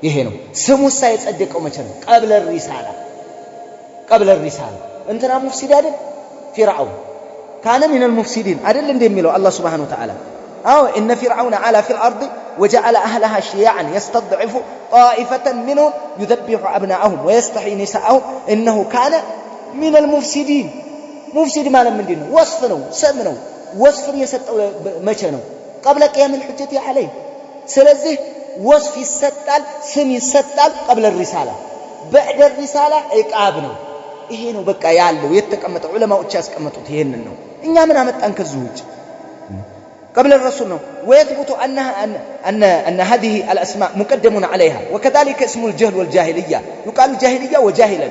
ይሄ ነው ስሙ ሳይጸድቀው መቼ ነው قبل الرسالة انتنا مفسد عدل فرعون كان من المفسدين عدل اندميلو الله سبحانه وتعالى إن فرعون علا في الأرض وجعل أهلها شيعا يستضعف طائفة منهم يذبح أبناءهم ويستحيي نساءهم إنه كان من المفسدين مفسد ما لم ندينه وصفنه سمنه وصف يسطو مچنو قبل قيام الحجة عليه سلازه وصف يستال سم يستال قبل الرسالة بعد الرسالة عقاب ነው ይሄ ነው በቃ ያለው የተቀመጠው ዑለማዎች ያስቀመጡት ይሄንን ነው እኛ ምን አመጣን ከዚህ قبل الرسول ነው ويثبت أن هذه الأسماء مقدم عليها وكذلك اسم الجهل والجاهلية يقال جاهلية وجاهلا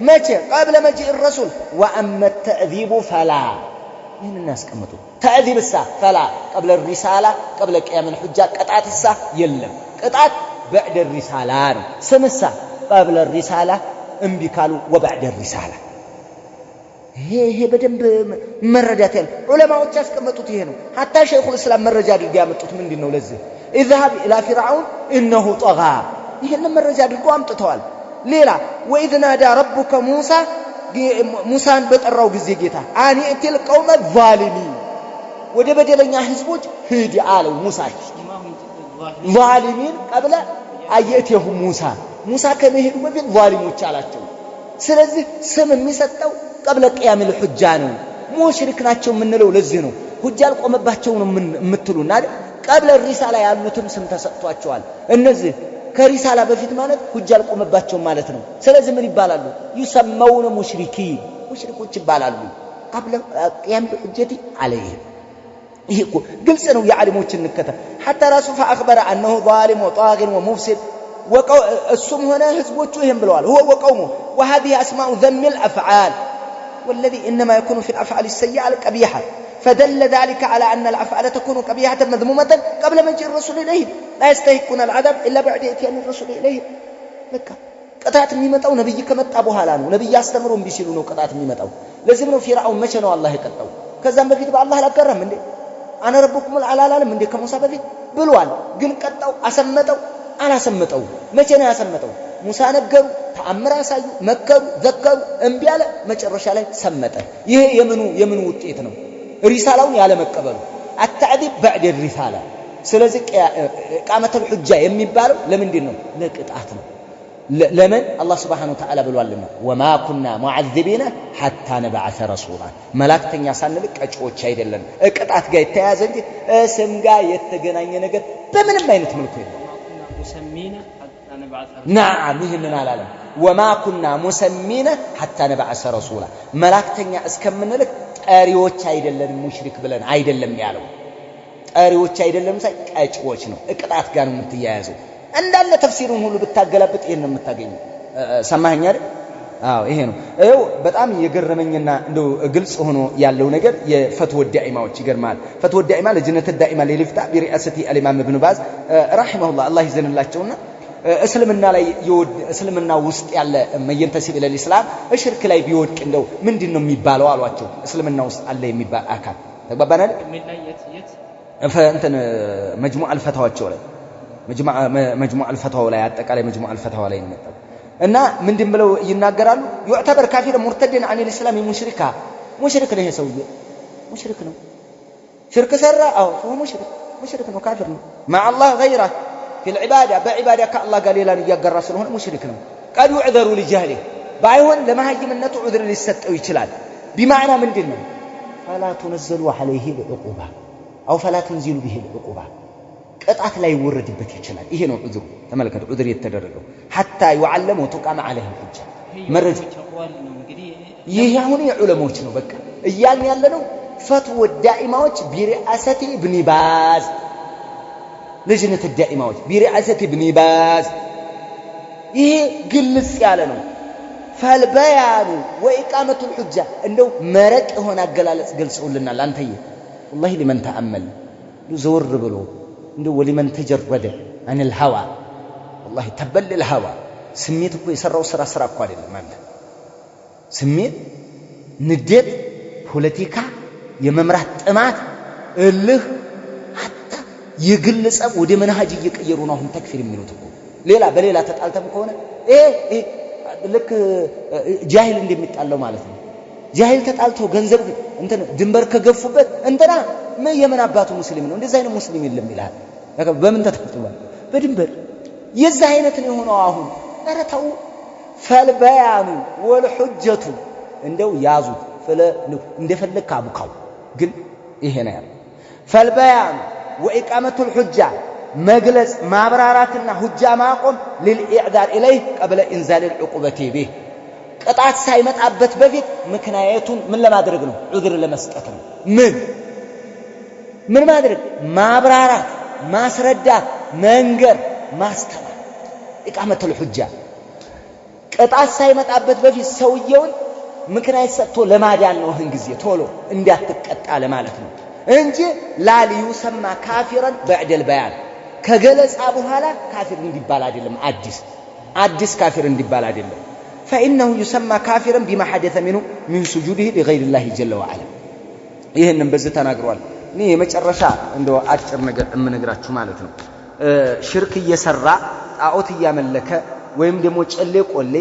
متى قبل مجيء الرسول وأما التأذيب فلا من الناس كمتوا تأذيب الساعة فلا قبل الرسالة قبل قيام الحجة قطعة الساعة يلم قطعة بعد الرسالة سم الساعة قبل الرسالة انبكالوا وبعد الرسالة هي بدن مرجات علماء ያስቀመጡት ይሄ ነው حتى شيخ الاسلام መረጃ አድርገው ያመጡት ምንድነው ለዚህ اذهب الى فرعون انه طغى ይሄን መረጃ አድርገው አምጥተዋል ሌላ واذ نادى ربك ሙሳን በጠራው ጊዜ ጌታ አኒ እትል ቀውመ ዛሊሚን ወደ በደለኛ ህዝቦች ሂድ አለው ሙሳ ዛሊሚን قبل አየቴሁ ሙሳ ከመሄዱ በፊት ዛሊሞች አላቸው ስለዚህ ስም የሚሰጠው قبل قيام الحجة ነው ሙሽሪክ ናቸው ምንለው ለዚህ ነው ሁጃ አልቆመባቸው ነው የምትሉና قبل الرسالة ያሉትም ስም ተሰጥቷቸዋል እነዚህ ከሪሳላ በፊት ማለት ሁጃ አልቆመባቸው ማለት ነው ስለዚህ ምን ይባላሉ ይሰማውን ሙሽሪኮች ይባላሉ قبل قيام الحجة عليه ይሄ እኮ ግልጽ ነው የዓሊሞችን ንከተ حتى رسول فأخبر أنه ظالم وطاغ ومفسد السم هنا ህዝቦቹ ይሄን ብለዋል هو وقومه وهذه أسماء ذم الأفعال والذي إنما يكون في الأفعال السيئة القبيحة فدل ذلك على أن الأفعال تكون قبيحة مذمومة قبل مجيء الرسول إليه لا يستحقون العذاب إلا بعد إتيان الرسول إليه لك قطعت የሚመጣው ነብይ ከመጣ በኋላ ነው ነብይ አስተምሮም ቢሲሉ ነው قطعت የሚመጣው ለዚህ ነው ፊርዓውን መቼ ነው አላህ የቀጣው ከዛም በፊት በአላህ አላቀረም እንዴ አነ ረብኩም አልዓላላም እንዴ ከሙሳ በፊት ብሏል ግን ቀጣው አሰመጠው አላሰመጠው መቼ ነው ያሰመጠው ሙሳ ነገሩ ተአምር አሳዩ መከሩ ዘከሩ እምቢ አለ መጨረሻ ላይ ሰመጠ ይሄ የምኑ ውጤት ነው ሪሳላውን ያለ መቀበሉ التعذيب بعد الرسالة ስለዚህ قامت الحجة የሚባለው ለምንድን ነው ለቅጣት ነው ለምን አላህ Subhanahu Wa Ta'ala ብሏልና وما كنا معذبين حتى نبعث رسولا መላእክተኛ ሳንልክ ቀጮች አይደለም ቅጣት ጋር የተያዘ እንጂ ስም ጋር የተገናኘ ነገር በምንም አይነት መልኩ የለም مسمين حتى نبعث نعم ይሄንን አላለም وما كنا مسمين حتى نبعث رسولا መላእክተኛ እስከምንልክ ጠሪዎች አይደለም ሙሽሪክ ብለን አይደለም ያለው ጠሪዎች አይደለም ቀጮች ነው ቅጣት ጋር ነው የምትያያዘው እንዳለ ተፍሲሩን ሁሉ ብታገላብጥ ይሄን ነው የምታገኘው ሰማኸኝ አይደል አዎ ይሄ ነው እው በጣም የገረመኝና እንደው ግልጽ ሆኖ ያለው ነገር የፈትወ ዳኢማዎች ይገርማል ፈትወ ዳኢማ ለጀነት ዳኢማ ለሊፍታ ቢሪአሰቲ አልኢማም ኢብኑ ባዝ ረሂመሁላህ አላህ ይዘንላቸውና እስልምና ውስጥ ያለ መየንተሲብ ለልእስላም ሽርክ ላይ ቢወድቅ እንደው ምንድነው የሚባለው አሏቸው እስልምና ውስጥ አለ የሚባል አካል ተግባባናል እንትን መጅሙዕ አልፈታዋቸው ላይ መጅሙዕ አልፈታው ላይ አጠቃላይ መጅሙዕ አልፈታው ላይ ነው እና ምንድን ብለው ይናገራሉ يعتبر كافر مرتد عن الاسلام مشرك ነው ይሄ ሰውዬ ሙሽሪክ ነው ሽርክ ሰራ هو مشرك ነው ካፊር ነው مع الله غيره في العباده بعباده كالله قال ሌላን እያገራ ስለሆነ ሙሽሪክ ነው قد يعذر لجهله ባይሆን ለማህይምነቱ ዑذር ሊሰጠው ይችላል بمعنى ምንድነው فلا تنزلوا عليه العقوبه او فلا تنزلوا به العقوبه ቅጣት ላይ ወረድበት ይችላል ይሄ ነው ዑذሩ ተመልከቱ ዑذር የተደረገው حتى يعلم وتقام عليه الحجه መረጃ ይሄ አሁን የዑለሞች ነው በቃ እያልን ያለነው ፈትወ ዳኢማዎች ቢሪአሰቲ ኢብኑ ባዝ ለጅነት ዳኢማዎች ቢሪአሰቲ ኢብኑ ባዝ ይሄ ግልጽ ያለ ነው فالبيان واقامه الحجه እንደው መረቅ የሆነ አገላለጽ ገልጸውልናል አንተዬ والله لمن تامل زور ብሎ እንደው ولمن تجرد عن الهوى والله تبل الهوى ስሜት እኮ የሰራው ስራ እኮ አይደለም ማለት ስሜት ንዴት ፖለቲካ የመምራት ጥማት እልህ hatta የግልጸብ ወደ መንሃጅ እየቀየሩ ነው አሁን ተክፊር የሚሉት እኮ ሌላ በሌላ ተጣልተም ከሆነ ልክ ጃሂል እንደሚጣለው ማለት ነው ጃሂል ተጣልቶ ገንዘብ እንትን ድንበር ከገፉበት እንትና የምን አባቱ ሙስሊም ነው እንደዛ አይነት ሙስሊም የለም ይላል በምን ተጣልቷል በድንበር የዛ አይነት ነው የሆነው አሁን አረታው ፈልበያኑ ወልሁጀቱ እንደው ያዙት እንደፈለክ አቡካው ግን ይሄ ነው ያለው ፈልበያኑ وإقامة الحجة مجلس مابراراتنا حجة معكم للإعذار إليه قبل إنزال العقوبة به قطعت سايمت أبت بفيت مكنايتون من لما درقنو عذر لما استقتنو من ما درق مابرارات ما سردات منقر ما استمر إقامة الحجة قطعت سايمت أبت بفيت سويون مكنايت ستو لما دانو هنجزية تولو انديات تقطع لمالتنو انجي لا ليسمى كافرا بعد البيان كجلس أبو هلا كافر اندبال عدلم عدس كافر اندبال عدلم فإنه يسمى كافرا بما حدث منه من سجوده لغير الله جل وعلا ይሄንን በዚህ ተናግሯል እኔ የመጨረሻ እንደው አጭር ነገር እምነግራችሁ ማለት ነው ሽርክ እየሰራ ጣዖት እያመለከ ወይም ደግሞ ጨሌ ቆሌ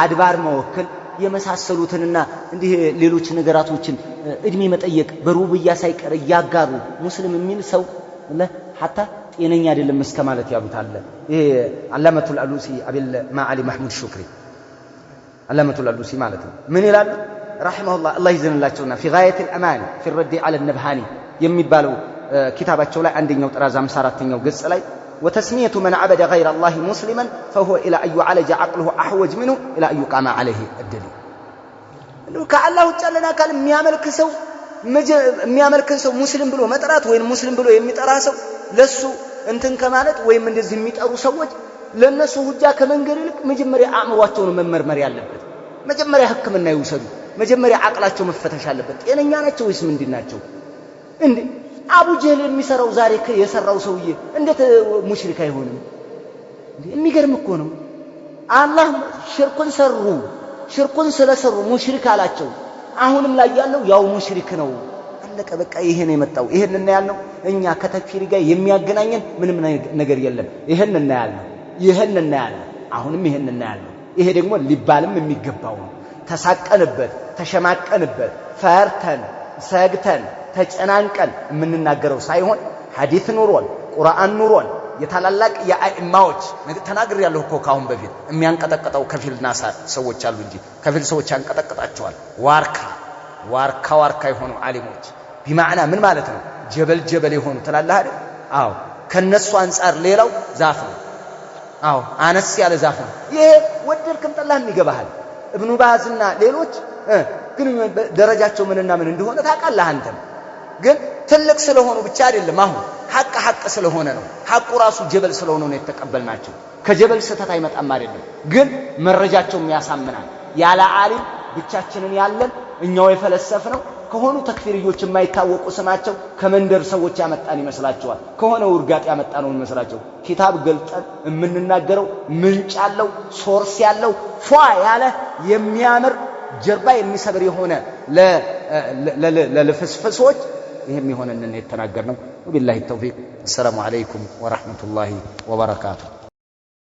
አድባር መወከል የመሳሰሉትንና እንዲህ ሌሎች ነገራቶችን እድሜ መጠየቅ በሩብያ ሳይቀር ያጋሩ ሙስሊም የሚል ሰው حتى ጤነኛ አይደለም እስከ ማለት ያሉታል ይሄ አላመቱል አሉሲ አብል ማዓሊ ማህሙድ ሹክሪ አላመቱል አሉሲ ማለት ነው ምን ይላል رحمه الله الله يزنላቸውና في غاية الأمان في الرد على النبهاني የሚባለው ኪታባቸው ላይ አንደኛው ጥራዝ 54ኛው ገጽ ላይ وتسمية من عبد غير الله مسلما فهو إلى أن يعالج عقله أحوج منه إلى أن يقام عليه الدليل كالله تعالى قال የሚያመልክ ሰው ሙስሊም ብሎ መጥራት ወይ ሙስሊም ብሎ የሚጠራ ሰው ለሱ እንትን ከማለት ወይም እንደዚህ የሚጠሩ ሰዎች ለነሱ ሁጃ ከመንገር ይልቅ መጀመሪያ አእምሯቸውን መመርመር ያለበት መጀመሪያ ህክምና ይወሰዱ መጀመሪያ አቅላቸው መፈተሽ አለበት ጤነኛ ናቸው ወይስ ምንድናቸው እንዴ አቡ ጀህል የሚሰራው ዛሬ የሰራው ሰውዬ እንዴት ሙሽሪክ አይሆንም የሚገርም እኮ ነው አላህ ሽርኩን ስለሰሩ ሙሽሪክ አላቸው አሁንም ላይ ያለው ያው ሙሽሪክ ነው አለቀ በቃ ይሄ ነው የመጣው ይሄን ያልነው እኛ ከተክፊር ጋር የሚያገናኘን ምንም ነገር የለም ይሄን ያልነው አሁንም ይሄን ያልነው ይሄ ደግሞ ሊባልም የሚገባው ተሳቀንበት ተሸማቀንበት ፈርተን ሰግተን ተጨናንቀን የምንናገረው ሳይሆን ሐዲስ ኑሮን ቁርአን ኑሮን የታላላቅ የአኢማዎች ተናግር ያለው እኮ ካሁን በፊት የሚያንቀጠቀጠው ከፊልና ሰዎች አሉ እንጂ ከፊል ሰዎች ያንቀጠቀጣቸዋል ዋርካ የሆኑ ዓሊሞች بمعنى ምን ማለት ነው ጀበል የሆኑ ተላላህ አይደል አዎ ከነሱ አንፃር ሌላው ዛፍ ነው አዎ አነስ ያለ ዛፍ ነው ይሄ ወደድክም ጠላህም ይገባሃል ኢብኑ ባዝና ሌሎች ግን ደረጃቸው ምንና ምን እንደሆነ ታውቃለህ አንተም ግን ትልቅ ስለሆኑ ብቻ አይደለም አሁን ሐቅ ስለሆነ ነው ሐቁ ራሱ ጀበል ስለሆነ ነው የተቀበልናቸው ከጀበል ስተት አይመጣም አይደለም ግን መረጃቸው የሚያሳምናል ያለ ዓሊም ብቻችንን ያለን እኛው የፈለሰፍነው ከሆኑ ተክፊርዮች የማይታወቁ ስማቸው ከመንደር ሰዎች ያመጣን ይመስላቸዋል ከሆነ ውርጋጥ ያመጣነው ይመስላቸው ኪታብ ገልጠን የምንናገረው ምንጭ ያለው ሶርስ ያለው ፏ ያለ የሚያምር ጀርባ የሚሰብር የሆነ ለፍስፍሶች ይሄም ይሆነን የተናገርነው ወቢላሂ ተውፊቅ። አሰላሙ አለይኩም ወራህመቱላሂ ወበረካቱሁ።